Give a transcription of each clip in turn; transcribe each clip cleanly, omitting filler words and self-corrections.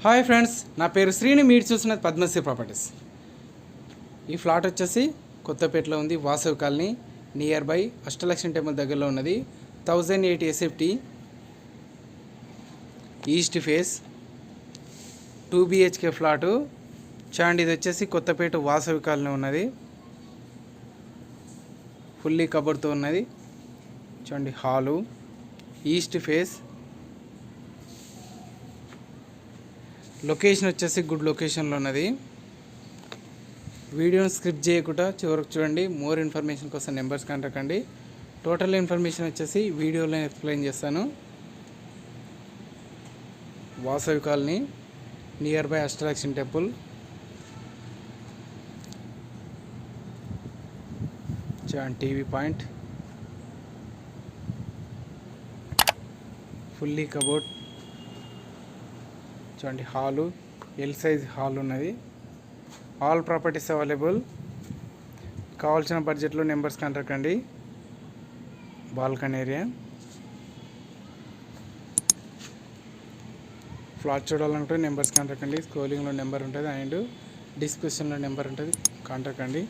Hi friends, నా పేరు శ్రీని. మీరు చూస్తున్నది పద్మశ్రీ ప్రాపర్టీస్. ఈ ఫ్లాట్ వచ్చేసి కొత్తపేటలో ఉంది, Vasavi colony near by Ashtalakshmi temple దగ్గరలో ఉన్నది. 1080 SFT east face 2 BHK flat. చూడండి, ఇది వచ్చేసి కొత్తపేట వాసవి కాలనీ ఉన్నది. ఫుల్లీ కబర్డ్తో ఉన్నది. చూడండి, హాలు ఈస్ట్ ఫేస్. లొకేషన్ వచ్చేసి గుడ్ లొకేషన్లో ఉన్నది. వీడియోని స్క్రిప్ట్ చేయకుండా చివరికి చూడండి. మోర్ ఇన్ఫర్మేషన్ కోసం నెంబర్స్ కాంటాక్ట్ అండి. టోటల్ ఇన్ఫర్మేషన్ వచ్చేసి వీడియోలో ఎక్స్ప్లెయిన్ చేస్తాను. Vasavi colony near by Ashtalakshmi temple. చూడండి, టీవీ పాయింట్, ఫుల్లీ కబోర్డ్. చూడండి, హాలు ఎల్ సైజ్ హాల్ ఉన్నది. All properties available. కావాల్సిన బడ్జెట్లో నెంబర్స్ కాంటాక్ట్ అండి. Balcony area. ఫ్లాట్ చూడాలనుకుంటే నెంబర్స్ కాంటాక్ట్ అండి. స్క్రోలింగ్లో నెంబర్ ఉంటుంది అండ్ డిస్క్రిప్షన్లో నెంబర్ ఉంటుంది, కాంటాక్ట్ అండి.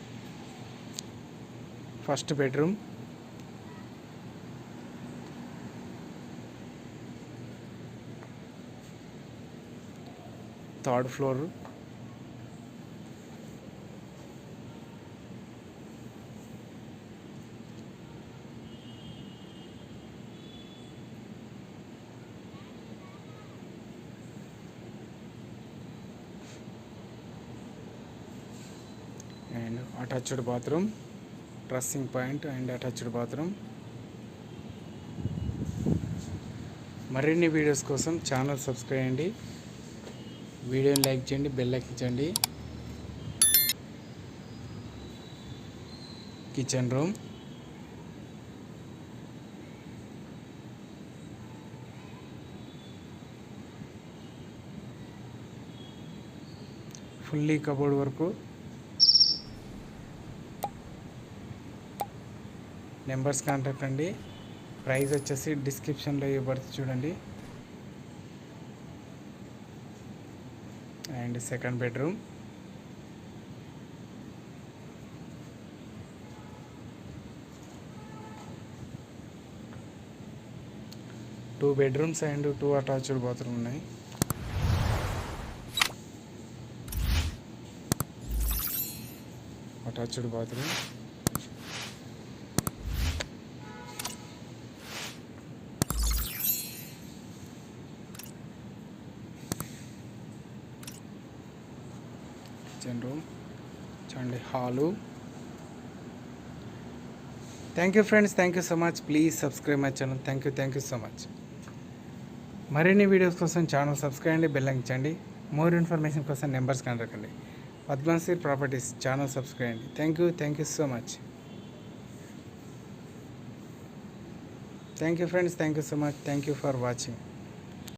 First bedroom, third floor, and attached bathroom, dressing point and attached bathroom. మరిన్ని వీడియోస్ కోసం ఛానల్ సబ్స్క్రైబ్ చేయండి, వీడియోని లైక్ చేయండి, బెల్ ఎక్కించండి. కిచెన్ రూమ్, ఫుల్లీ కబోర్డ్ వరకు. నెంబర్స్ కాంటాక్ట్ అండి. ప్రైస్ వచ్చేసి డిస్క్రిప్షన్లో ఇవ్వబడుతుంది, చూడండి. And second bedroom, two bedrooms and 2 attached bathroom ఉన్నాయి. Attached bathroom, kitchen room. చూడండి, hall. Thank you friends, thank you so much. Please subscribe my channel. Thank you so much. మరిన్ని videos కోసం channel subscribe అండి, bell ఇచ్చండి. More information కోసం numbers contact అండి. Padmasri properties channel subscribe అండి. Thank you so much. Thank you friends, thank you so much. Thank you for watching.